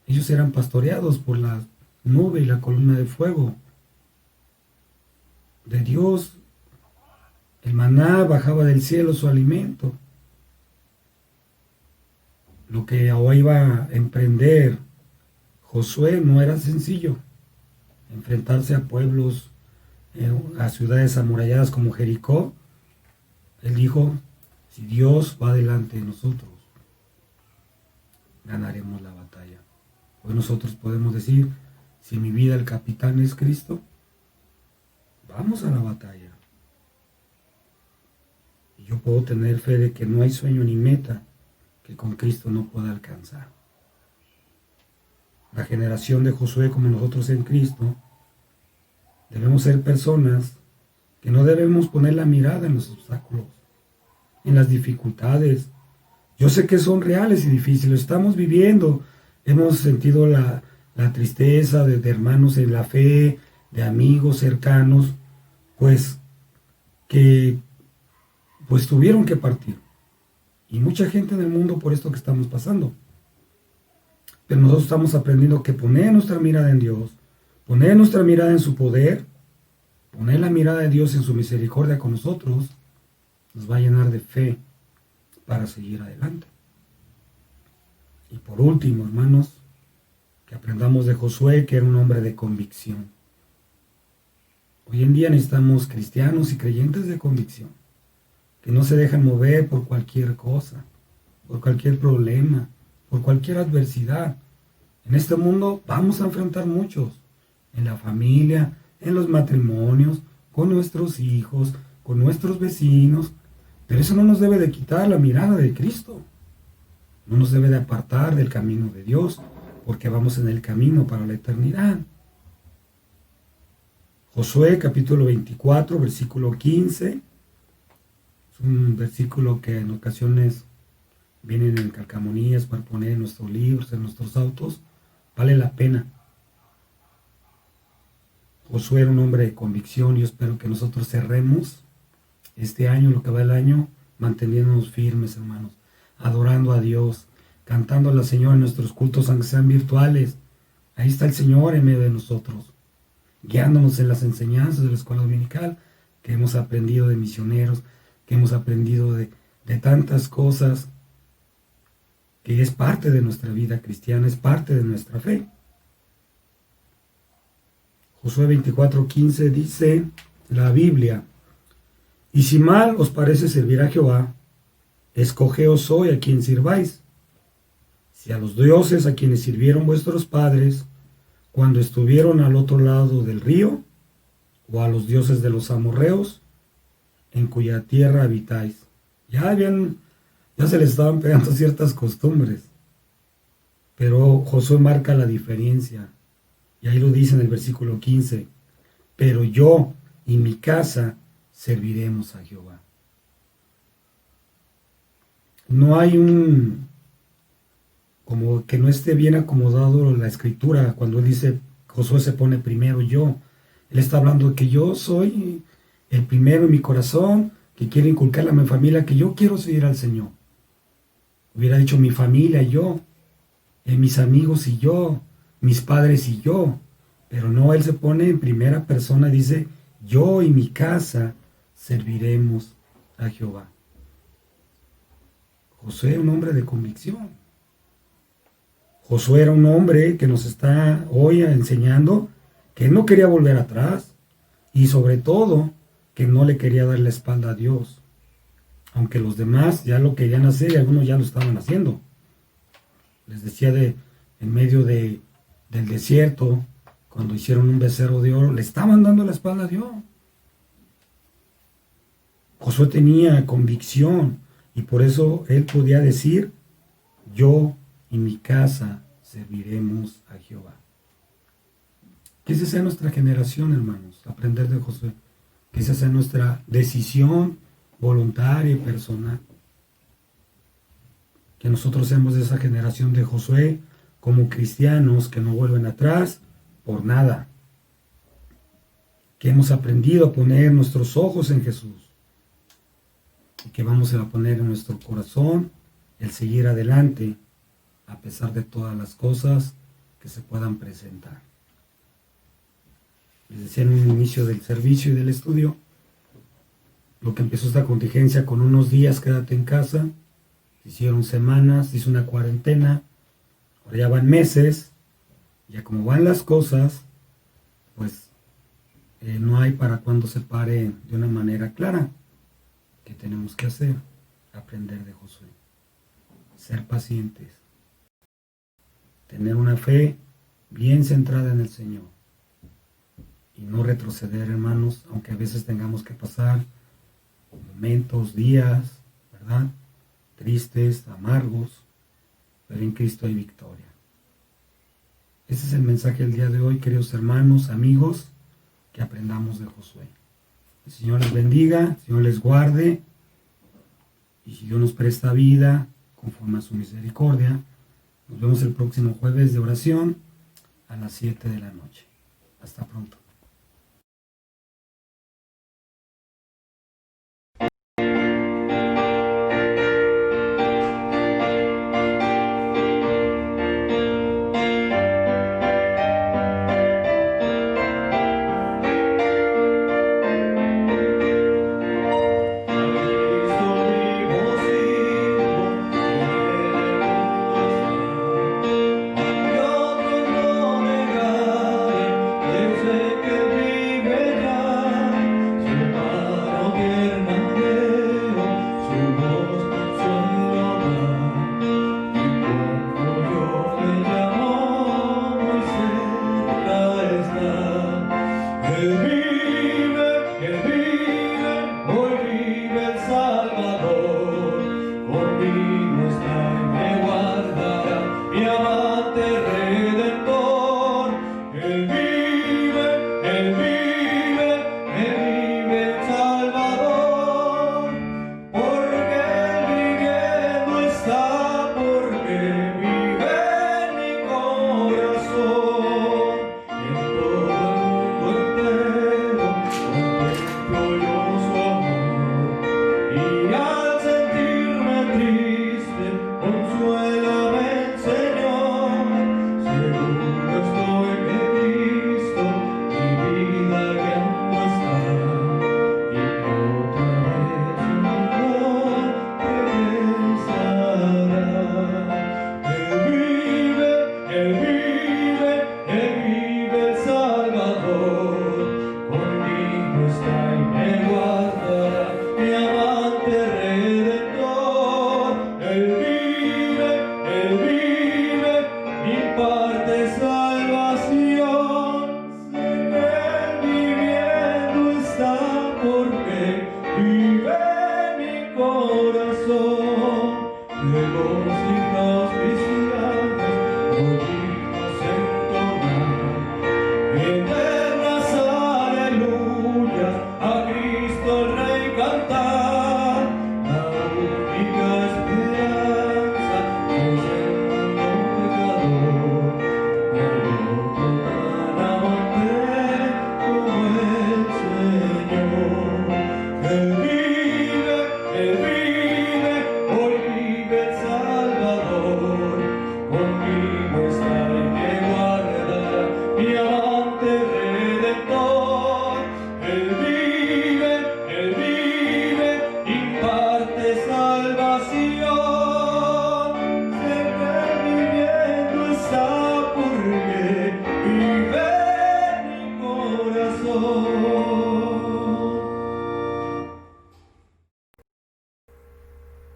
Ellos eran pastoreados por la nube y la columna de fuego de Dios. El maná bajaba del cielo, su alimento. Lo que ahora iba a emprender Josué no era sencillo. Enfrentarse a pueblos, a ciudades amuralladas como Jericó. Él dijo, si Dios va delante de nosotros, ganaremos la batalla. Hoy nosotros podemos decir, si en mi vida el capitán es Cristo, vamos a la batalla. Y yo puedo tener fe de que no hay sueño ni meta que con Cristo no pueda alcanzar. La generación de Josué como nosotros en Cristo, debemos ser personas que no debemos poner la mirada en los obstáculos, en las dificultades. Yo sé que son reales y difíciles, estamos viviendo, hemos sentido la tristeza de hermanos en la fe, de amigos cercanos, pues que tuvieron que partir. Y mucha gente en el mundo por esto que estamos pasando. Pero nosotros estamos aprendiendo que poner nuestra mirada en Dios, poner nuestra mirada en su poder, poner la mirada de Dios en su misericordia con nosotros, nos va a llenar de fe para seguir adelante. Y por último, hermanos, que aprendamos de Josué, que era un hombre de convicción. Hoy en día necesitamos cristianos y creyentes de convicción, que no se dejan mover por cualquier cosa, por cualquier problema, por cualquier adversidad. En este mundo vamos a enfrentar muchos, en la familia, en los matrimonios, con nuestros hijos, con nuestros vecinos, pero eso no nos debe de quitar la mirada de Cristo, no nos debe de apartar del camino de Dios, porque vamos en el camino para la eternidad. Josué capítulo 24, versículo 15, es un versículo que en ocasiones vienen en calcamonías para poner en nuestros libros, en nuestros autos, vale la pena. Josué era un hombre de convicción. Yo espero que nosotros cerremos este año, lo que va el año, manteniéndonos firmes, hermanos, adorando a Dios, cantando a la Señora en nuestros cultos, aunque sean virtuales. Ahí está el Señor en medio de nosotros, guiándonos en las enseñanzas de la escuela dominical, que hemos aprendido de misioneros, que hemos aprendido de tantas cosas, que es parte de nuestra vida cristiana, es parte de nuestra fe. Josué 24:15 dice la Biblia, y si mal os parece servir a Jehová, escogeos hoy a quien sirváis, si a los dioses a quienes sirvieron vuestros padres cuando estuvieron al otro lado del río, o a los dioses de los amorreos, en cuya tierra habitáis. Ya se les estaban pegando ciertas costumbres, pero Josué marca la diferencia, y ahí lo dice en el versículo 15, pero yo y mi casa serviremos a Jehová. No hay como que no esté bien acomodado la escritura cuando él dice, Josué se pone primero yo. Él está hablando de que yo soy el primero en mi corazón, que quiere inculcarle a mi familia que yo quiero seguir al Señor. Hubiera dicho mi familia y yo, mis amigos y yo, mis padres y yo. Pero no, él se pone en primera persona y dice, yo y mi casa serviremos a Jehová. Josué era un hombre de convicción. Josué era un hombre que nos está hoy enseñando que él no quería volver atrás y sobre todo que no le quería dar la espalda a Dios. Aunque los demás ya lo querían hacer y algunos ya lo estaban haciendo. Les decía en medio del desierto, cuando hicieron un becerro de oro, le estaban dando la espalda a Dios. Josué tenía convicción y por eso él podía decir, yo y mi casa serviremos a Jehová. Que esa sea nuestra generación, hermanos, aprender de Josué. Que esa sea nuestra decisión voluntaria y personal. Que nosotros seamos de esa generación de Josué como cristianos que no vuelven atrás por nada. Que hemos aprendido a poner nuestros ojos en Jesús. Y que vamos a poner en nuestro corazón el seguir adelante a pesar de todas las cosas que se puedan presentar. Les decía en un inicio del servicio y del estudio, lo que empezó esta contingencia con unos días, quédate en casa, hicieron semanas, hizo una cuarentena, ahora ya van meses, ya como van las cosas, pues no hay para cuando se pare de una manera clara. ¿Qué tenemos que hacer? Aprender de Josué, ser pacientes, tener una fe bien centrada en el Señor y no retroceder, hermanos, aunque a veces tengamos que pasar momentos, días, ¿verdad? Tristes, amargos, pero en Cristo hay victoria. Ese es el mensaje del día de hoy, queridos hermanos, amigos, que aprendamos de Josué. El Señor les bendiga, el Señor les guarde, y si Dios nos presta vida, conforme a su misericordia, nos vemos el próximo jueves de oración a las 7 de la noche. Hasta pronto.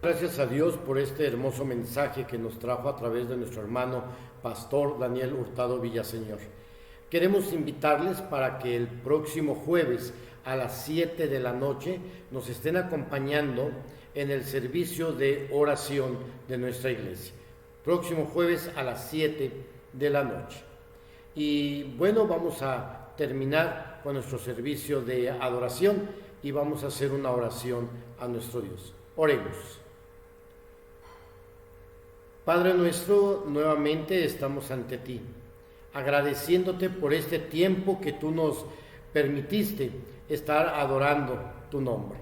Gracias a Dios por este hermoso mensaje que nos trajo a través de nuestro hermano Pastor Daniel Hurtado Villaseñor. Queremos invitarles para que el próximo jueves a las 7 de la noche nos estén acompañando en el servicio de oración de nuestra iglesia. Próximo jueves a las 7 de la noche. Y bueno, vamos a terminar con nuestro servicio de adoración y vamos a hacer una oración a nuestro Dios. Oremos. Padre nuestro, nuevamente estamos ante ti, agradeciéndote por este tiempo que tú nos permitiste estar adorando tu nombre.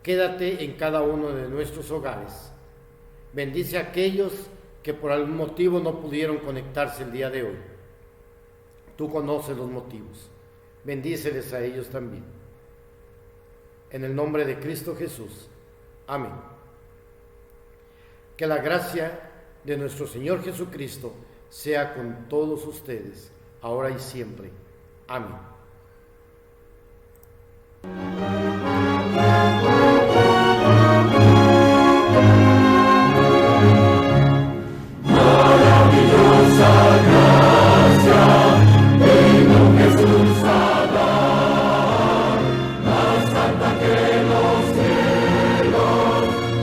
Quédate en cada uno de nuestros hogares. Bendice a aquellos que por algún motivo no pudieron conectarse el día de hoy. Tú conoces los motivos. Bendíceles a ellos también. En el nombre de Cristo Jesús. Amén. Que la gracia de nuestro Señor Jesucristo sea con todos ustedes, ahora y siempre. Amén.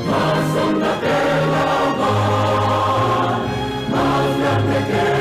Más honda que la mar, más grande que